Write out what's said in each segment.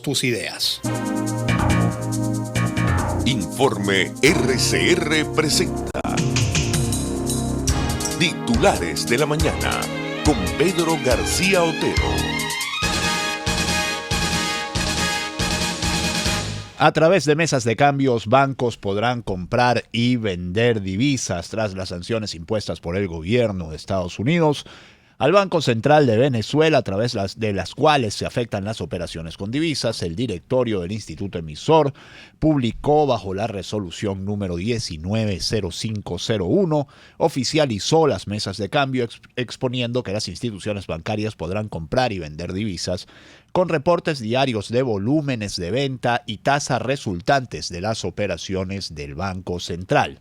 tus ideas. Informe RCR presenta Titulares de la Mañana con Pedro García Otero. A través de mesas de cambios, bancos podrán comprar y vender divisas tras las sanciones impuestas por el gobierno de Estados Unidos al Banco Central de Venezuela, a través de las cuales se afectan las operaciones con divisas. El directorio del Instituto Emisor publicó bajo la resolución número 190501, oficializó las mesas de cambio exponiendo que las instituciones bancarias podrán comprar y vender divisas con reportes diarios de volúmenes de venta y tasa resultantes de las operaciones del Banco Central.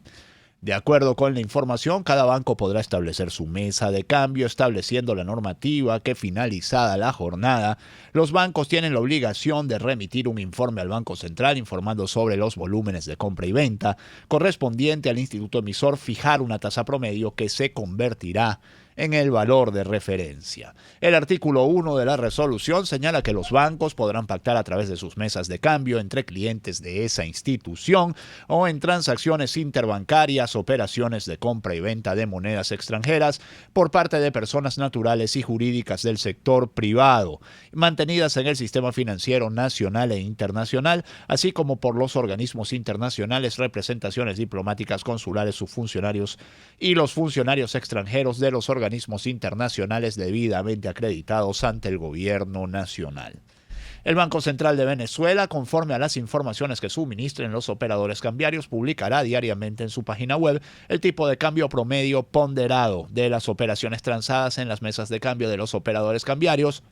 De acuerdo con la información, cada banco podrá establecer su mesa de cambio, estableciendo la normativa que, finalizada la jornada, los bancos tienen la obligación de remitir un informe al Banco Central informando sobre los volúmenes de compra y venta, correspondiente al Instituto Emisor fijar una tasa promedio que se convertirá en el valor de referencia. El artículo 1 de la resolución señala que los bancos podrán pactar a través de sus mesas de cambio entre clientes de esa institución o en transacciones interbancarias, operaciones de compra y venta de monedas extranjeras por parte de personas naturales y jurídicas del sector privado, mantenidas en el sistema financiero nacional e internacional, así como por los organismos internacionales, representaciones diplomáticas, consulares, subfuncionarios y los funcionarios extranjeros de los organismos internacionales debidamente acreditados ante el gobierno nacional. El Banco Central de Venezuela, conforme a las informaciones que suministren los operadores cambiarios, publicará diariamente en su página web el tipo de cambio promedio ponderado de las operaciones transadas en las mesas de cambio de los operadores cambiarios,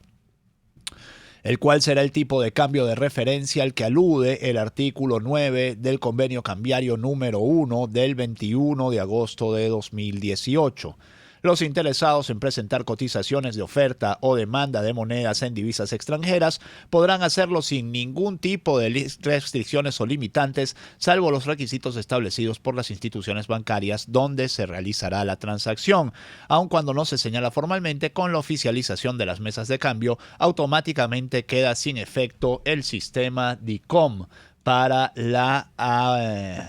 el cual será el tipo de cambio de referencia al que alude el artículo 9 del convenio cambiario número 1 del 21 de agosto de 2018. Los interesados en presentar cotizaciones de oferta o demanda de monedas en divisas extranjeras podrán hacerlo sin ningún tipo de restricciones o limitantes, salvo los requisitos establecidos por las instituciones bancarias donde se realizará la transacción. Aun cuando no se señala formalmente, con la oficialización de las mesas de cambio, automáticamente queda sin efecto el sistema DICOM para la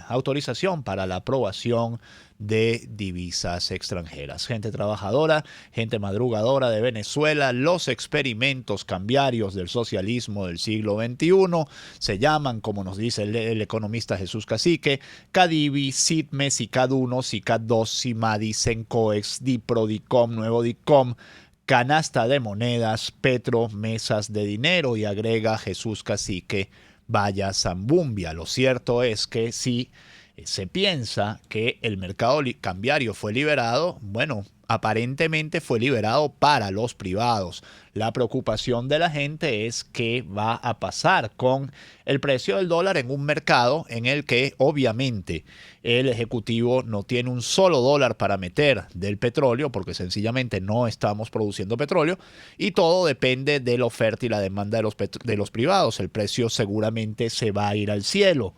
autorización, para la aprobación de divisas extranjeras. Gente trabajadora, gente madrugadora de Venezuela, los experimentos cambiarios del socialismo del siglo XXI se llaman, como nos dice el economista Jesús Cacique, CADIVI, SITME, SICAD1, SICAD2, CIMADI, CENCOEX, DIPRO, DICOM, Nuevo DICOM, canasta de monedas, Petro, mesas de dinero, y agrega Jesús Cacique, vaya zambumbia. Lo cierto es que si se piensa que el mercado cambiario fue liberado, bueno, aparentemente fue liberado para los privados. La preocupación de la gente es qué va a pasar con el precio del dólar en un mercado en el que obviamente el Ejecutivo no tiene un solo dólar para meter del petróleo, porque sencillamente no estamos produciendo petróleo, y todo depende de la oferta y la demanda de los privados. El precio seguramente se va a ir al cielo.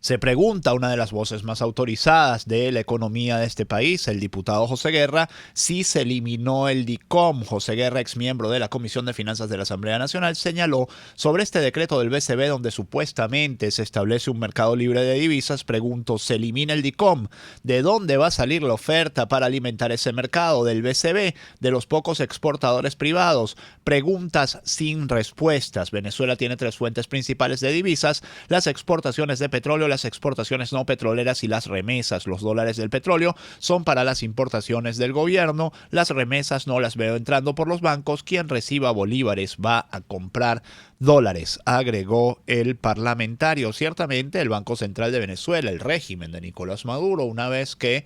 Se pregunta una de las voces más autorizadas de la economía de este país, el diputado José Guerra, si se eliminó el DICOM. José Guerra, exmiembro de la Comisión de Finanzas de la Asamblea Nacional, señaló sobre este decreto del BCB donde supuestamente se establece un mercado libre de divisas. Pregunto, ¿se elimina el DICOM? ¿De dónde va a salir la oferta para alimentar ese mercado? ¿Del BCB? ¿De los pocos exportadores privados? Preguntas sin respuestas. Venezuela tiene 3 fuentes principales de divisas: las exportaciones de petróleo, las exportaciones no petroleras y las remesas. Los dólares del petróleo son para las importaciones del gobierno, las remesas no las veo entrando por los bancos. Quien reciba bolívares va a comprar dólares, agregó el parlamentario. Ciertamente el Banco Central de Venezuela, el régimen de Nicolás Maduro, una vez que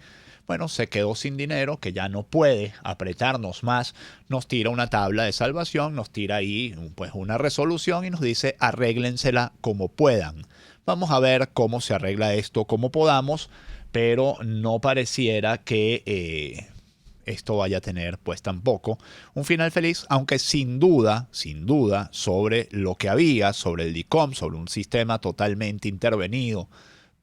se quedó sin dinero, que ya no puede apretarnos más, nos tira una tabla de salvación, nos tira ahí una resolución y nos dice arréglensela como puedan. Vamos a ver cómo se arregla esto como podamos, pero no pareciera que esto vaya a tener tampoco un final feliz, aunque sin duda, sobre lo que había, sobre el DICOM, sobre un sistema totalmente intervenido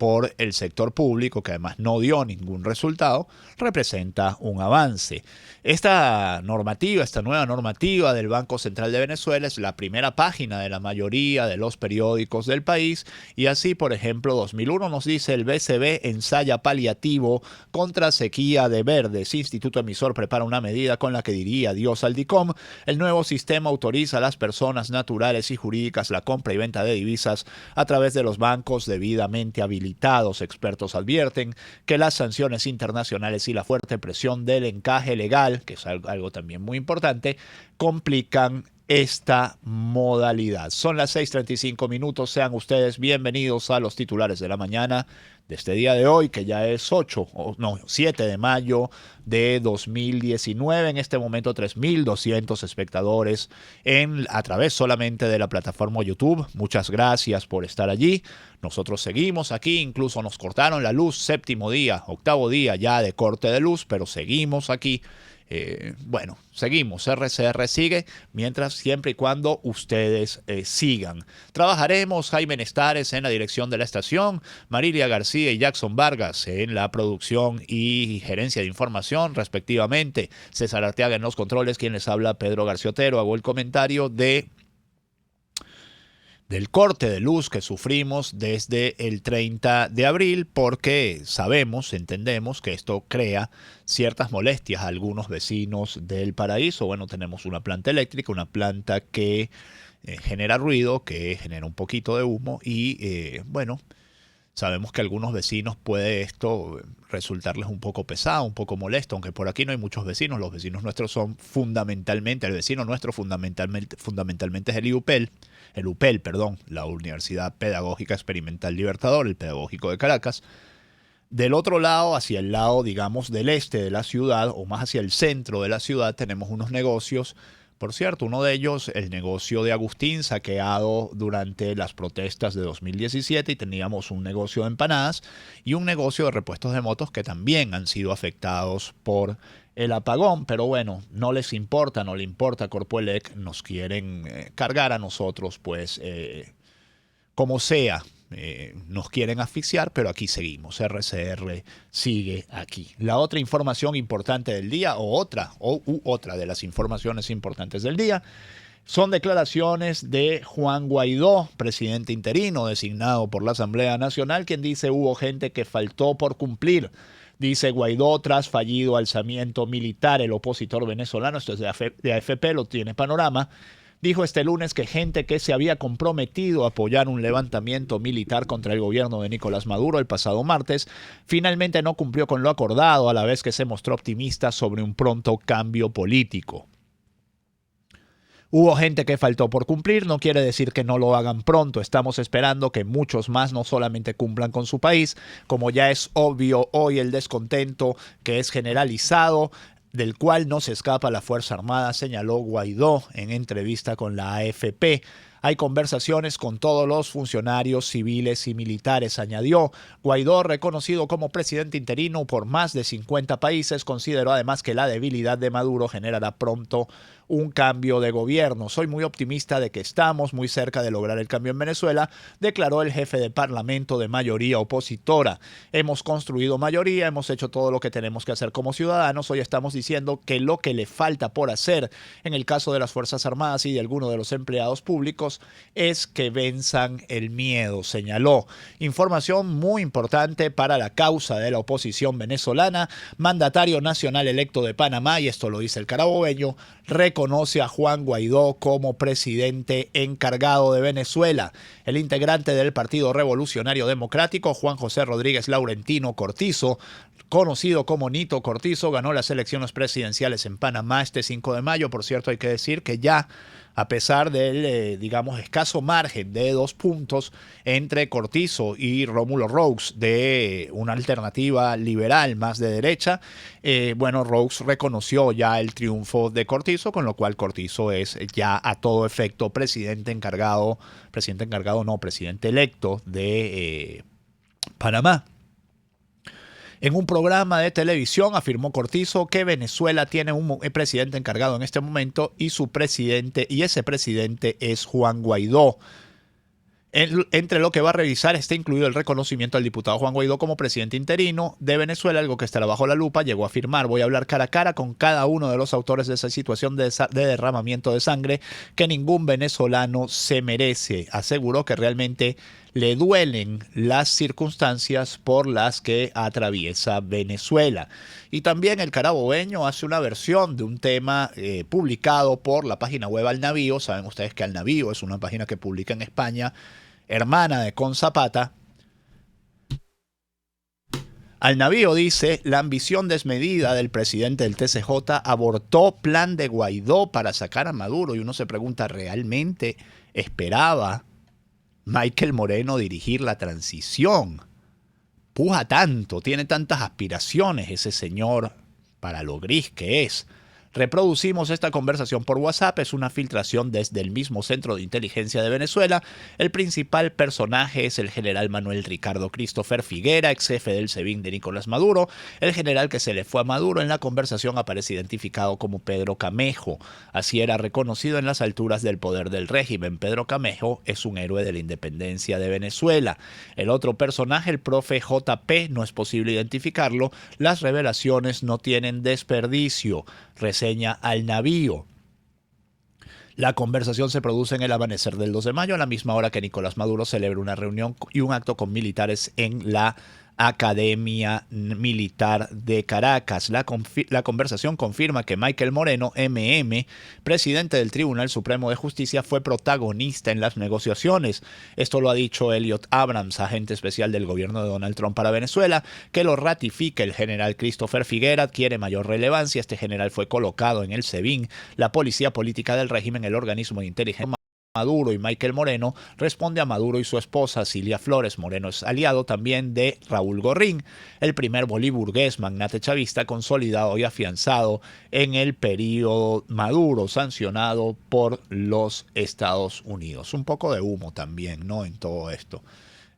por el sector público, que además no dio ningún resultado, representa un avance. Esta nueva normativa del Banco Central de Venezuela es la primera página de la mayoría de los periódicos del país, y así, por ejemplo, 2001 nos dice: el BCB ensaya paliativo contra sequía de verdes. Instituto emisor prepara una medida con la que diría adiós al DICOM. El nuevo sistema autoriza a las personas naturales y jurídicas la compra y venta de divisas a través de los bancos debidamente habilitados. Expertos advierten que las sanciones internacionales y la fuerte presión del encaje legal, que es algo también muy importante, complican esta modalidad. Son las 6:35 minutos. Sean ustedes bienvenidos a los titulares de la mañana de este día de hoy, que ya es 7 de mayo de 2019. En este momento 3.200 espectadores a través solamente de la plataforma YouTube. Muchas gracias por estar allí. Nosotros seguimos aquí, incluso nos cortaron la luz, octavo día ya de corte de luz, pero seguimos aquí. Seguimos, RCR sigue, siempre y cuando ustedes sigan. Trabajaremos Jaime Nestares en la dirección de la estación, Marilia García y Jackson Vargas en la producción y gerencia de información, respectivamente. César Arteaga en los controles, quien les habla, Pedro García Otero. Hago el comentario del corte de luz que sufrimos desde el 30 de abril, porque entendemos que esto crea ciertas molestias a algunos vecinos del Paraíso. Bueno, tenemos una planta eléctrica, una planta que genera ruido, que genera un poquito de humo y, sabemos que a algunos vecinos puede esto resultarles un poco pesado, un poco molesto, aunque por aquí no hay muchos vecinos. Los vecinos nuestros son el vecino nuestro fundamentalmente es el UPEL, la Universidad Pedagógica Experimental Libertador, el Pedagógico de Caracas. Del otro lado, hacia el lado, digamos, del este de la ciudad, o más hacia el centro de la ciudad, tenemos unos negocios. Por cierto, uno de ellos, el negocio de Agustín, saqueado durante las protestas de 2017, y teníamos un negocio de empanadas y un negocio de repuestos de motos que también han sido afectados por el apagón. Pero bueno, no le importa a Corpoelec, nos quieren cargar a nosotros, pues como sea. Nos quieren asfixiar, pero aquí seguimos. RCR sigue aquí. La otra información importante del día, otra de las informaciones importantes del día, son declaraciones de Juan Guaidó, presidente interino designado por la Asamblea Nacional, quien dice: hubo gente que faltó por cumplir. Dice Guaidó, tras fallido alzamiento militar, el opositor venezolano, esto es de AFP, lo tiene Panorama, dijo este lunes que gente que se había comprometido a apoyar un levantamiento militar contra el gobierno de Nicolás Maduro el pasado martes, finalmente no cumplió con lo acordado, a la vez que se mostró optimista sobre un pronto cambio político. Hubo gente que faltó por cumplir, no quiere decir que no lo hagan pronto. Estamos esperando que muchos más no solamente cumplan con su país, como ya es obvio hoy el descontento que es generalizado, del cual no se escapa la Fuerza Armada, señaló Guaidó en entrevista con la AFP. Hay conversaciones con todos los funcionarios civiles y militares, añadió. Guaidó, reconocido como presidente interino por más de 50 países, consideró además que la debilidad de Maduro generará pronto un cambio de gobierno. Soy muy optimista de que estamos muy cerca de lograr el cambio en Venezuela, declaró el jefe de parlamento de mayoría opositora. Hemos construido mayoría, hemos hecho todo lo que tenemos que hacer como ciudadanos. Hoy estamos diciendo que lo que le falta por hacer en el caso de las Fuerzas Armadas y de algunos de los empleados públicos es que venzan el miedo, señaló. Información muy importante para la causa de la oposición venezolana. Mandatario nacional electo de Panamá, y esto lo dice el Carabobeño, reconoce a Juan Guaidó como presidente encargado de Venezuela. El integrante del Partido Revolucionario Democrático, Juan José Rodríguez Laurentino Cortizo, conocido como Nito Cortizo, ganó las elecciones presidenciales en Panamá este 5 de mayo. Por cierto, hay que decir que ya, a pesar del, escaso margen de 2 puntos entre Cortizo y Rómulo Roux, de una alternativa liberal más de derecha, Roux reconoció ya el triunfo de Cortizo, con lo cual Cortizo es ya a todo efecto presidente electo de Panamá. En un programa de televisión afirmó Cortizo que Venezuela tiene un presidente encargado en este momento y ese presidente es Juan Guaidó. Entre lo que va a revisar está incluido el reconocimiento al diputado Juan Guaidó como presidente interino de Venezuela, algo que estará bajo la lupa. Llegó a afirmar: voy a hablar cara a cara con cada uno de los autores de esa situación de derramamiento de sangre que ningún venezolano se merece. Aseguró que realmente le duelen las circunstancias por las que atraviesa Venezuela. Y también el carabobeño hace una versión de un tema publicado por la página web Al Navío. Saben ustedes que Al Navío es una página que publica en España, hermana de Con Zapata. Al Navío dice: la ambición desmedida del presidente del TCJ abortó plan de Guaidó para sacar a Maduro. Y uno se pregunta, ¿realmente esperaba Michael Moreno dirigir la transición? Puja tanto, tiene tantas aspiraciones ese señor para lo gris que es. Reproducimos esta conversación por WhatsApp, es una filtración desde el mismo Centro de Inteligencia de Venezuela. El principal personaje es el general Manuel Ricardo Christopher Figuera, ex jefe del SEBIN de Nicolás Maduro. El general que se le fue a Maduro en la conversación aparece identificado como Pedro Camejo. Así era reconocido en las alturas del poder del régimen. Pedro Camejo es un héroe de la independencia de Venezuela. El otro personaje, el profe JP, no es posible identificarlo. Las revelaciones no tienen desperdicio. Reseña Al Navío. La conversación se produce en el amanecer del 2 de mayo, a la misma hora que Nicolás Maduro celebra una reunión y un acto con militares en la Academia Militar de Caracas. La conversación confirma que Michael Moreno, MM, presidente del Tribunal Supremo de Justicia, fue protagonista en las negociaciones. Esto lo ha dicho Elliot Abrams, agente especial del gobierno de Donald Trump para Venezuela, que lo ratifica. El general Christopher Figuera adquiere mayor relevancia. Este general fue colocado en el SEBIN, la policía política del régimen, el organismo de inteligencia. Maduro y Michael Moreno responde a Maduro y su esposa Cilia Flores. Moreno es aliado también de Raúl Gorrín, el primer boliburgués magnate chavista consolidado y afianzado en el período Maduro, sancionado por los Estados Unidos. Un poco de humo también, ¿no?, en todo esto.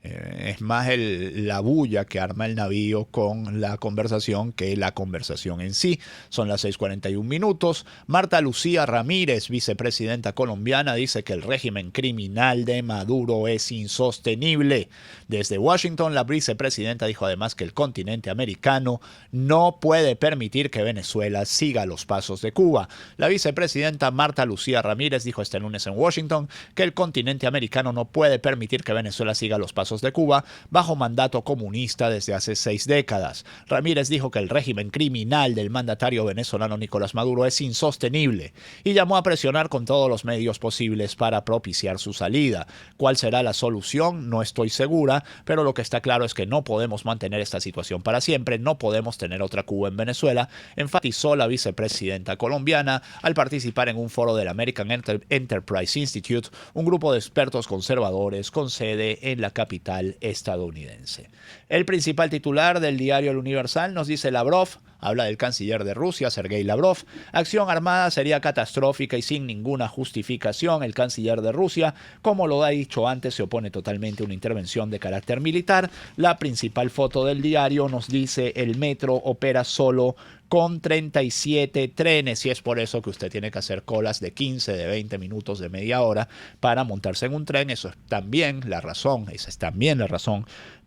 Es más la bulla que arma el Navío con la conversación que la conversación en sí. Son las 6:41. Marta Lucía Ramírez, vicepresidenta colombiana, dice que el régimen criminal de Maduro es insostenible. Desde Washington, la vicepresidenta dijo además que el continente americano no puede permitir que Venezuela siga los pasos de Cuba. La vicepresidenta Marta Lucía Ramírez dijo este lunes en Washington que el continente americano no puede permitir que Venezuela siga los pasos de Cuba bajo mandato comunista desde hace 6 décadas. Ramírez dijo que el régimen criminal del mandatario venezolano Nicolás Maduro es insostenible y llamó a presionar con todos los medios posibles para propiciar su salida. ¿Cuál será la solución? No estoy segura, pero lo que está claro es que no podemos mantener esta situación para siempre, no podemos tener otra Cuba en Venezuela, enfatizó la vicepresidenta colombiana al participar en un foro del American Enterprise Institute, un grupo de expertos conservadores con sede en la capital estadounidense. El principal titular del diario El Universal nos dice: Lavrov habla del canciller de Rusia, Sergei Lavrov. Acción armada sería catastrófica y sin ninguna justificación. El canciller de Rusia, como lo ha dicho antes, se opone totalmente a una intervención de carácter militar. La principal foto del diario nos dice: el metro opera solo con 37 trenes, y es por eso que usted tiene que hacer colas de 15, de 20 minutos, de media hora para montarse en un tren. Esa es también la razón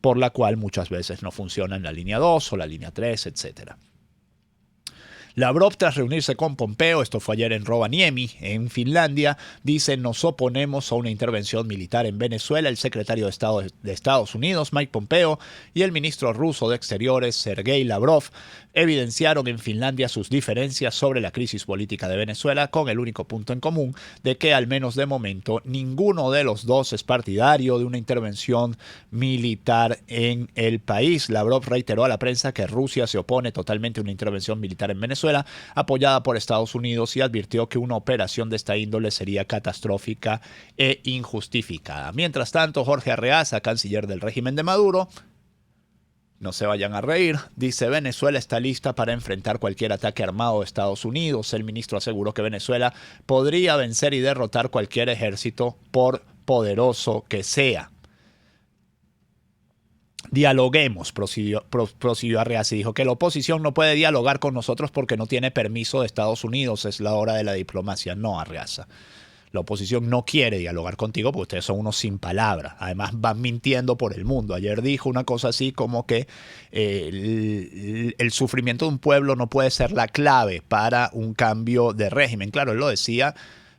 por la cual muchas veces no funciona la línea 2 o la línea 3, etcétera. Lavrov, tras reunirse con Pompeo, esto fue ayer en Rovaniemi, en Finlandia, dice: nos oponemos a una intervención militar en Venezuela. El secretario de Estado de Estados Unidos, Mike Pompeo, y el ministro ruso de Exteriores, Sergei Lavrov, evidenciaron en Finlandia sus diferencias sobre la crisis política de Venezuela, con el único punto en común de que, al menos de momento, ninguno de los dos es partidario de una intervención militar en el país. Lavrov reiteró a la prensa que Rusia se opone totalmente a una intervención militar en Venezuela, apoyada por Estados Unidos, y advirtió que una operación de esta índole sería catastrófica e injustificada. Mientras tanto, Jorge Arreaza, canciller del régimen de Maduro, no se vayan a reír, dice: Venezuela está lista para enfrentar cualquier ataque armado de Estados Unidos. El ministro aseguró que Venezuela podría vencer y derrotar cualquier ejército, por poderoso que sea. Dialoguemos, prosiguió Arreaza, y dijo que la oposición no puede dialogar con nosotros porque no tiene permiso de Estados Unidos. Es la hora de la diplomacia. No, Arreaza. La oposición no quiere dialogar contigo porque ustedes son unos sin palabras. Además van mintiendo por el mundo. Ayer dijo una cosa así como que el sufrimiento de un pueblo no puede ser la clave para un cambio de régimen. Claro, él lo decía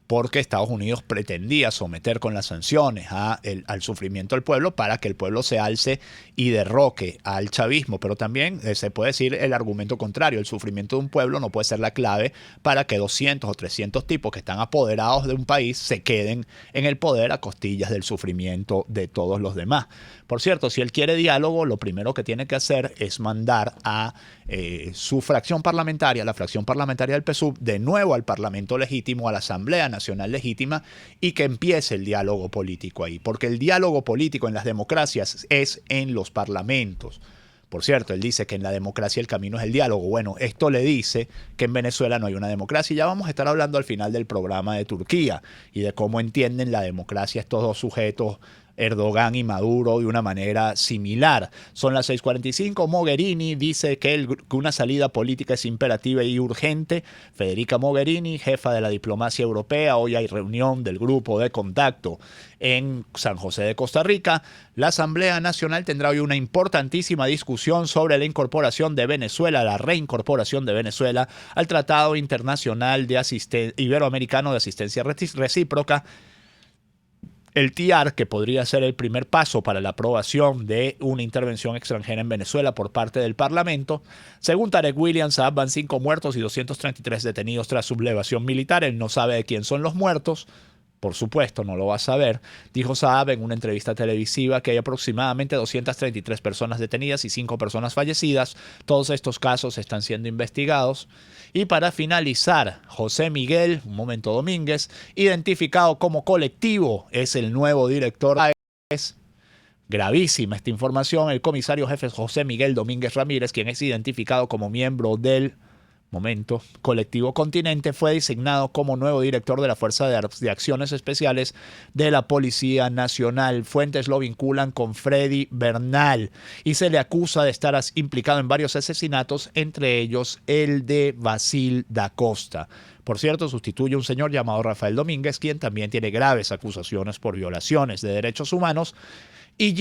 porque Estados Unidos pretendía someter con las sanciones al sufrimiento del pueblo para que el pueblo se alce y derroque al chavismo. Pero también se puede decir el argumento contrario: el sufrimiento de un pueblo no puede ser la clave para que 200 o 300 tipos que están apoderados de un país se queden en el poder a costillas del sufrimiento de todos los demás. Por cierto, si él quiere diálogo, lo primero que tiene que hacer es mandar a su fracción parlamentaria, la fracción parlamentaria del PSUV, de nuevo al Parlamento Legítimo, a la Asamblea Nacional Legítima, y que empiece el diálogo político ahí. Porque el diálogo político en las democracias es en los parlamentos. Por cierto, él dice que en la democracia el camino es el diálogo. Bueno, esto le dice que en Venezuela no hay una democracia. Y ya vamos a estar hablando al final del programa de Turquía y de cómo entienden la democracia estos dos sujetos, Erdogan y Maduro, de una manera similar. Son las 6:45. Mogherini dice que una salida política es imperativa y urgente. Federica Mogherini, jefa de la diplomacia europea. Hoy hay reunión del grupo de contacto en San José de Costa Rica. La Asamblea Nacional tendrá hoy una importantísima discusión sobre la incorporación de Venezuela, la reincorporación de Venezuela al Tratado Internacional de Iberoamericano de Asistencia Recíproca, el TIAR, que podría ser el primer paso para la aprobación de una intervención extranjera en Venezuela por parte del Parlamento. Según Tarek William Saab, van 5 muertos y 233 detenidos tras sublevación militar. Él no sabe de quién son los muertos. Por supuesto, no lo va a saber. Dijo Saab en una entrevista televisiva que hay aproximadamente 233 personas detenidas y 5 personas fallecidas. Todos estos casos están siendo investigados. Y para finalizar, José Miguel, un momento Domínguez, identificado como colectivo, es el nuevo director. Es gravísima esta información. El comisario jefe José Miguel Domínguez Ramírez, quien es identificado como miembro del Colectivo Continente, fue designado como nuevo director de la Fuerza de Acciones Especiales de la Policía Nacional. Fuentes lo vinculan con Freddy Bernal y se le acusa de estar implicado en varios asesinatos, entre ellos el de Basil da Costa. Por cierto, sustituye a un señor llamado Rafael Domínguez, quien también tiene graves acusaciones por violaciones de derechos humanos. Y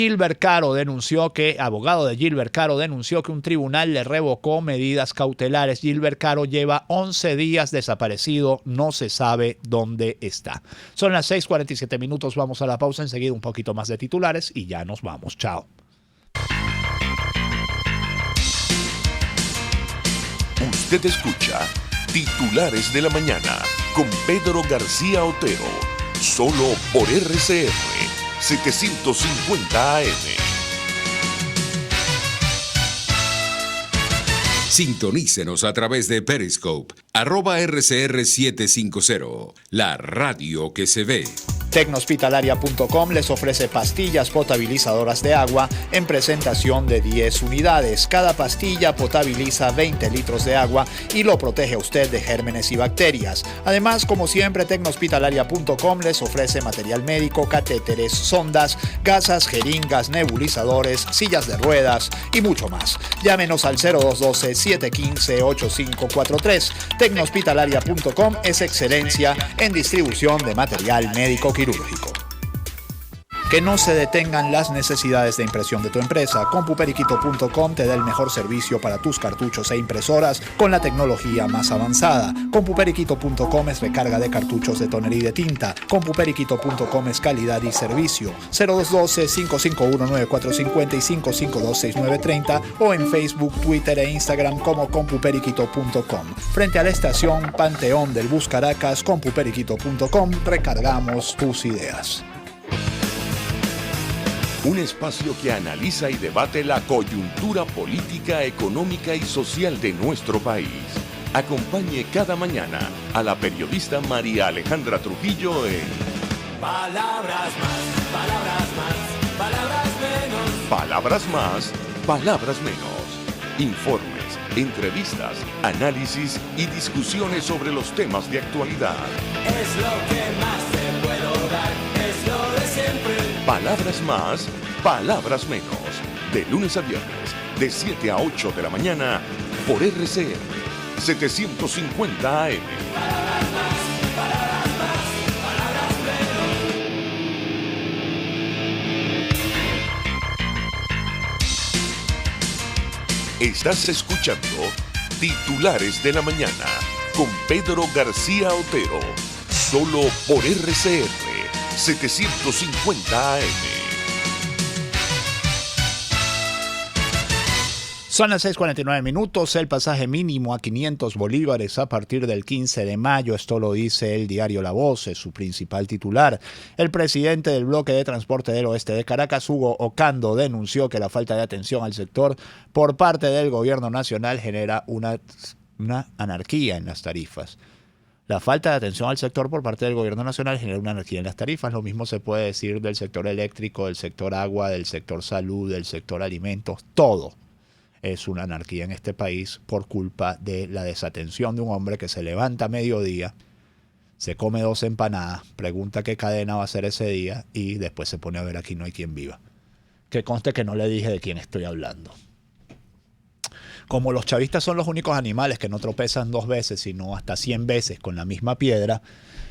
abogado de Gilbert Caro, denunció que un tribunal le revocó medidas cautelares. Gilbert Caro lleva 11 días desaparecido, no se sabe dónde está. Son las 6:47 minutos, vamos a la pausa, enseguida un poquito más de titulares y ya nos vamos. Chao. Usted escucha Titulares de la Mañana con Pedro García Otero, solo por RCR 750 AM. Sintonícenos a través de Periscope, @RCR750, la radio que se ve. Tecnohospitalaria.com les ofrece pastillas potabilizadoras de agua en presentación de 10 unidades. Cada pastilla potabiliza 20 litros de agua y lo protege a usted de gérmenes y bacterias. Además, como siempre, Tecnohospitalaria.com les ofrece material médico, catéteres, sondas, gasas, jeringas, nebulizadores, sillas de ruedas y mucho más. Llámenos al 0212-715-8543. Tecnohospitalaria.com es excelencia en distribución de material médico quirúrgico. Que no se detengan las necesidades de impresión de tu empresa. CompuPeriquito.com te da el mejor servicio para tus cartuchos e impresoras con la tecnología más avanzada. CompuPeriquito.com es recarga de cartuchos de toner y de tinta. CompuPeriquito.com es calidad y servicio. 0212-551-9450 y 552-6930 o en Facebook, Twitter e Instagram como CompuPeriquito.com. Frente a la estación Panteón del Bus Caracas, CompuPeriquito.com, recargamos tus ideas. Un espacio que analiza y debate la coyuntura política, económica y social de nuestro país. Acompañe cada mañana a la periodista María Alejandra Trujillo en Palabras más, palabras más, palabras menos. Palabras más, palabras menos. Informes, entrevistas, análisis y discusiones sobre los temas de actualidad. Es lo que más te puedo dar, es lo de siempre. Palabras más, palabras menos. De lunes a viernes, de 7 a 8 de la mañana, por RCR 750 AM. Palabras más, palabras más, palabras Estás escuchando Titulares de la Mañana con Pedro García Otero, solo por RCR 750 AM. Son las 6:49 minutos. El pasaje mínimo a 500 bolívares a partir del 15 de mayo. Esto lo dice el diario La Voz, es su principal titular. El presidente del bloque de transporte del oeste de Caracas, Hugo Ocando, denunció que la falta de atención al sector por parte del gobierno nacional genera una anarquía en las tarifas. La falta de atención al sector por parte del gobierno nacional genera una anarquía en las tarifas. Lo mismo se puede decir del sector eléctrico, del sector agua, del sector salud, del sector alimentos, todo. Es una anarquía en este país por culpa de la desatención de un hombre que se levanta a mediodía, se come 2 empanadas, pregunta qué cadena va a ser ese día y después se pone a ver Aquí no hay quien viva. Que conste que no le dije de quién estoy hablando. Como los chavistas son los únicos animales que no tropezan 2 veces, sino hasta 100 veces con la misma piedra,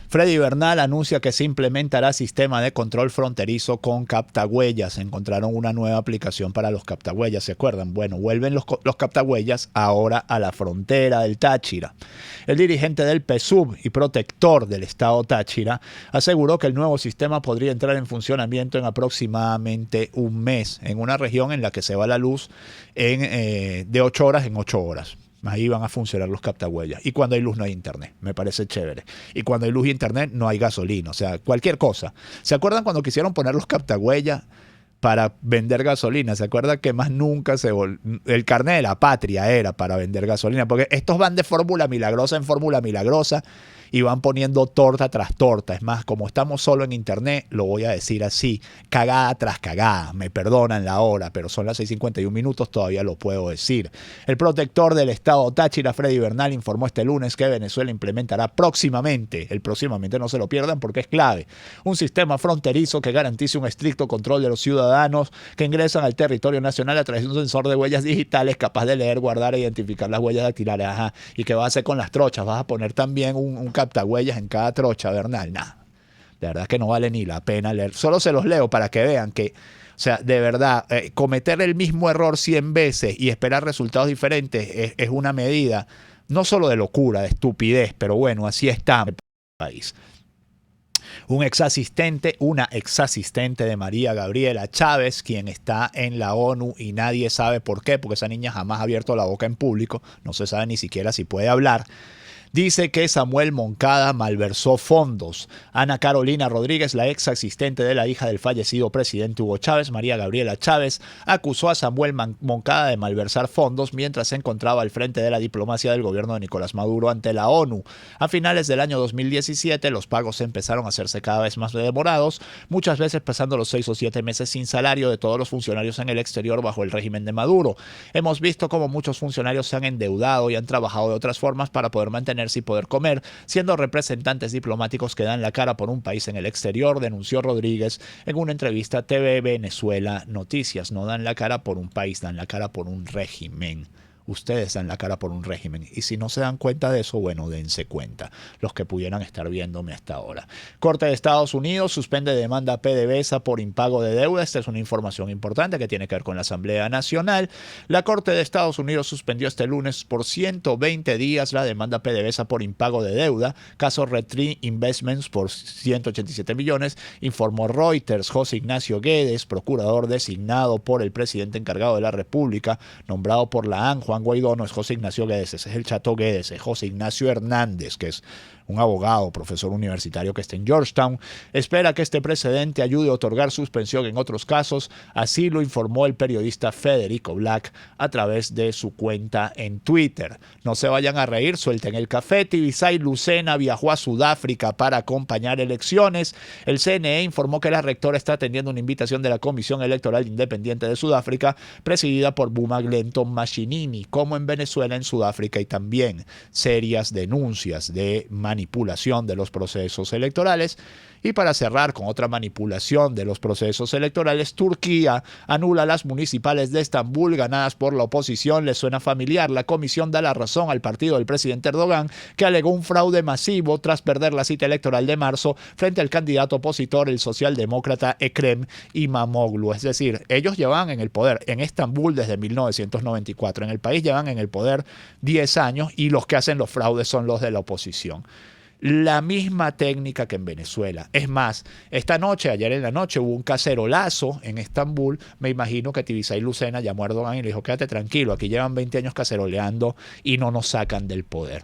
Freddy Bernal anuncia que se implementará sistema de control fronterizo con captahuellas. Encontraron una nueva aplicación para los captahuellas, ¿se acuerdan? Bueno, vuelven los captahuellas ahora a la frontera del Táchira. El dirigente del PSUV y protector del estado Táchira aseguró que el nuevo sistema podría entrar en funcionamiento en aproximadamente un mes, en una región en la que se va la luz de 8 horas en 8 horas. Ahí van a funcionar los captahuellas. Y cuando hay luz no hay internet. Me parece chévere. Y cuando hay luz y internet no hay gasolina. O sea, cualquier cosa. ¿Se acuerdan cuando quisieron poner los captahuellas para vender gasolina? ¿Se acuerdan que más nunca el carnet de la patria era para vender gasolina? Porque estos van de fórmula milagrosa en fórmula milagrosa y van poniendo torta tras torta. Es más, como estamos solo en internet, lo voy a decir así, cagada tras cagada. Me perdonan la hora, pero son las 6:51 minutos, todavía lo puedo decir. El protector del estado Táchira, Freddy Bernal, informó este lunes que Venezuela implementará próximamente no se lo pierdan porque es clave, un sistema fronterizo que garantice un estricto control de los ciudadanos que ingresan al territorio nacional a través de un sensor de huellas digitales capaz de leer, guardar e identificar las huellas dactilares. Ajá. ¿Y qué vas a hacer con las trochas? ¿Vas a poner también un captahuellas en cada trocha, Bernal? Nada. De verdad que no vale ni la pena leer. Solo se los leo para que vean que, o sea, de verdad, cometer el mismo error 100 veces y esperar resultados diferentes es una medida no solo de locura, de estupidez, pero bueno, así está el país. Una exasistente de María Gabriela Chávez, quien está en la ONU y nadie sabe por qué, porque esa niña jamás ha abierto la boca en público, no se sabe ni siquiera si puede hablar. Dice que Samuel Moncada malversó fondos. Ana Carolina Rodríguez, la ex asistente de la hija del fallecido presidente Hugo Chávez, María Gabriela Chávez, acusó a Samuel Moncada de malversar fondos mientras se encontraba al frente de la diplomacia del gobierno de Nicolás Maduro ante la ONU. A finales del año 2017, los pagos empezaron a hacerse cada vez más demorados, muchas veces pasando los 6 o 7 meses sin salario de todos los funcionarios en el exterior bajo el régimen de Maduro. Hemos visto cómo muchos funcionarios se han endeudado y han trabajado de otras formas para poder mantener y poder comer, siendo representantes diplomáticos que dan la cara por un país en el exterior, denunció Rodríguez en una entrevista a TV Venezuela Noticias. No dan la cara por un país, dan la cara por un régimen. Ustedes dan la cara por un régimen. Y si no se dan cuenta de eso, bueno, dense cuenta. Los que pudieran estar viéndome hasta ahora. Corte de Estados Unidos suspende demanda a PDVSA por impago de deuda. Esta es una información importante que tiene que ver con la Asamblea Nacional. La Corte de Estados Unidos suspendió este lunes por 120 días la demanda a PDVSA por impago de deuda. Caso Retreat Investments por 187 millones, informó Reuters. José Ignacio Guedes, procurador designado por el presidente encargado de la República, nombrado por la ANJ, Juan Guaidó, no es José Ignacio Guedes, ese es el Chato Guedes, es José Ignacio Hernández, que es un abogado, profesor universitario que está en Georgetown, espera que este precedente ayude a otorgar suspensión en otros casos. Así lo informó el periodista Federico Black a través de su cuenta en Twitter. No se vayan a reír, suelten el café. Tibisay Lucena viajó a Sudáfrica para acompañar elecciones. El CNE informó que la rectora está atendiendo una invitación de la Comisión Electoral Independiente de Sudáfrica, presidida por Buma Glenton Mashinini. Como en Venezuela, en Sudáfrica hay también serias denuncias de manipulación de los procesos electorales Y para cerrar con otra manipulación de los procesos electorales, Turquía anula las municipales de Estambul ganadas por la oposición. ¿Les suena familiar? La comisión da la razón al partido del presidente Erdogan, que alegó un fraude masivo tras perder la cita electoral de marzo frente al candidato opositor, el socialdemócrata Ekrem İmamoğlu. Es decir, ellos llevan en el poder en Estambul desde 1994. En el país llevan en el poder 10 años y los que hacen los fraudes son los de la oposición. La misma técnica que en Venezuela. Es más, ayer en la noche, hubo un cacerolazo en Estambul. Me imagino que Tibisay Lucena llamó a Erdogan y le dijo: quédate tranquilo, aquí llevan 20 años caceroleando y no nos sacan del poder.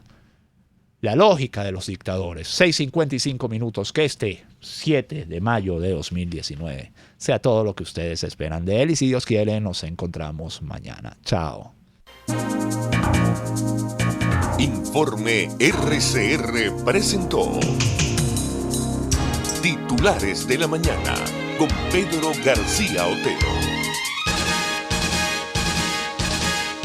La lógica de los dictadores. 6:55 minutos, que este 7 de mayo de 2019 sea todo lo que ustedes esperan de él, y si Dios quiere nos encontramos mañana. Chao. Informe RCR presentó Titulares de la Mañana con Pedro García Otero.